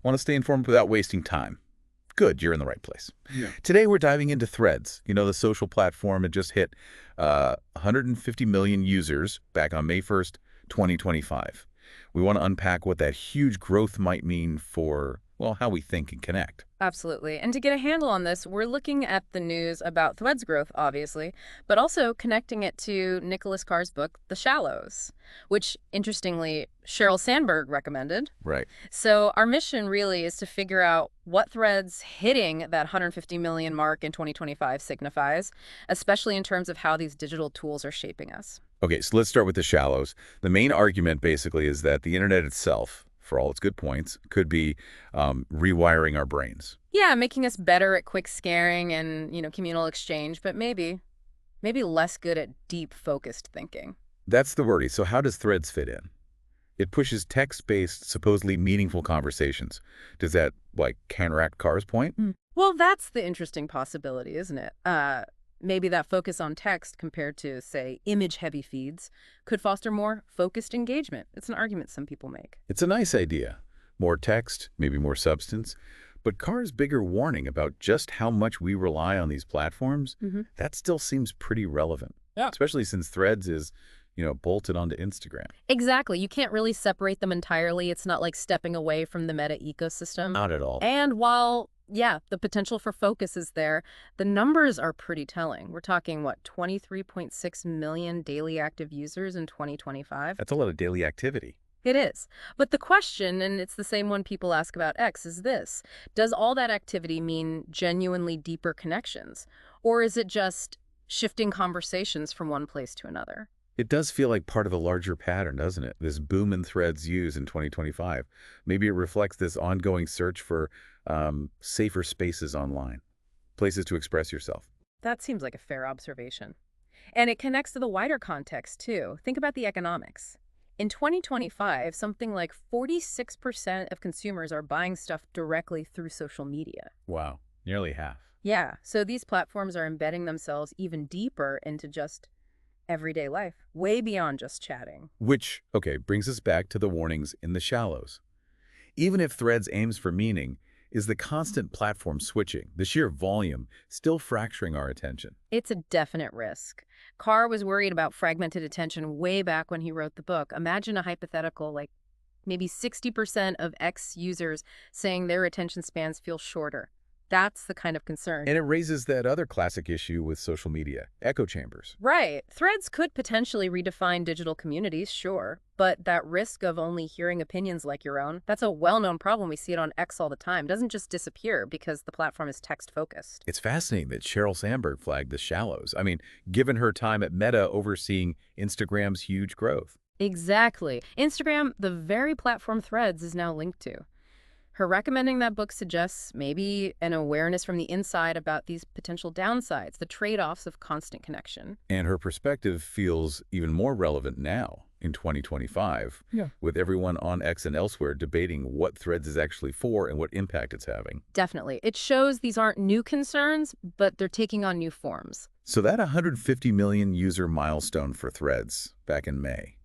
Want to stay informed without wasting time? Good, you're in the right place. Yeah. Today we're diving into Threads. You know, the social platform. It just hit 150 million users back on May 1st, 2025. We want to unpack what that huge growth might mean for, well, how we think and connect. Absolutely. And to get a handle on this, we're looking at the news about Threads growth, obviously, but also connecting it to Nicholas Carr's book, The Shallows, which, interestingly, Sheryl Sandberg recommended. Right. So our mission really is to figure out what Threads hitting that 150 million mark in 2025 signifies, especially in terms of how these digital tools are shaping us. Okay, so let's start with the shallows. The main argument basically is that the internet itself, for all its good points, could be rewiring our brains. Yeah, making us better at quick scaring and, communal exchange, but maybe less good at deep, focused thinking. That's the worry. So how does Threads fit in? It pushes text-based, supposedly meaningful conversations. Does that, counteract Carr's point? Well, that's the interesting possibility, isn't it? Maybe that focus on text compared to, say, image-heavy feeds could foster more focused engagement. It's an argument some people make. It's a nice idea. More text, maybe more substance. But Carr's bigger warning about just how much we rely on these platforms, that still seems pretty relevant. Yeah. Especially since Threads is, bolted onto Instagram. Exactly. You can't really separate them entirely. It's not like stepping away from the meta ecosystem. Not at all. And while, the potential for focus is there, the numbers are pretty telling. We're talking, 23.6 million daily active users in 2025? That's a lot of daily activity. It is. But the question, and it's the same one people ask about X, is this. Does all that activity mean genuinely deeper connections? Or is it just shifting conversations from one place to another? It does feel like part of a larger pattern, doesn't it? This boom in Threads use in 2025. Maybe it reflects this ongoing search for safer spaces online, places to express yourself. That seems like a fair observation. And it connects to the wider context, too. Think about the economics. In 2025, something like 46% of consumers are buying stuff directly through social media. Wow, nearly half. Yeah, so these platforms are embedding themselves even deeper into just everyday life, way beyond just chatting. Which, brings us back to the warnings in the shallows. Even if Threads aims for meaning, is the constant platform switching, the sheer volume, still fracturing our attention? It's a definite risk. Carr was worried about fragmented attention way back when he wrote the book. Imagine a hypothetical like maybe 60% of X users saying their attention spans feel shorter. That's the kind of concern. And it raises that other classic issue with social media, echo chambers. Right. Threads could potentially redefine digital communities, sure. But that risk of only hearing opinions like your own, that's a well-known problem. We see it on X all the time. It doesn't just disappear because the platform is text-focused. It's fascinating that Sheryl Sandberg flagged the shallows. I mean, given her time at Meta overseeing Instagram's huge growth. Exactly. Instagram, the very platform Threads is now linked to. Her recommending that book suggests maybe an awareness from the inside about these potential downsides, the trade-offs of constant connection. And her perspective feels even more relevant now in 2025, with everyone on X and elsewhere debating what Threads is actually for and what impact it's having. Definitely. It shows these aren't new concerns, but they're taking on new forms. So that 150 million user milestone for Threads back in May,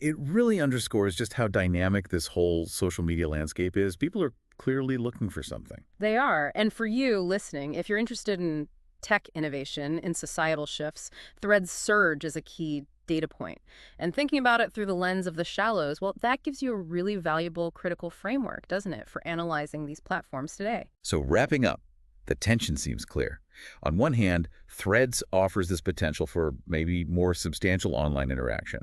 it really underscores just how dynamic this whole social media landscape is. People are clearly looking for something. They are. And for you listening, if you're interested in tech innovation, in societal shifts, Threads surge is a key data point. And thinking about it through the lens of the shallows, well, that gives you a really valuable critical framework, doesn't it, for analyzing these platforms today. So wrapping up, the tension seems clear. On one hand, Threads offers this potential for maybe more substantial online interaction.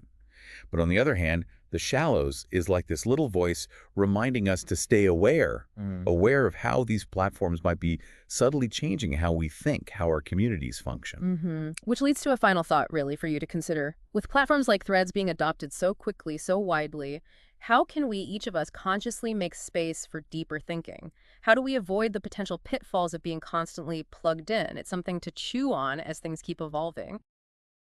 But on the other hand, the shallows is like this little voice reminding us to stay aware of how these platforms might be subtly changing how we think, how our communities function. Which leads to a final thought, really, for you to consider. With platforms like Threads being adopted so quickly, so widely, how can we, each of us, consciously make space for deeper thinking? How do we avoid the potential pitfalls of being constantly plugged in? It's something to chew on as things keep evolving.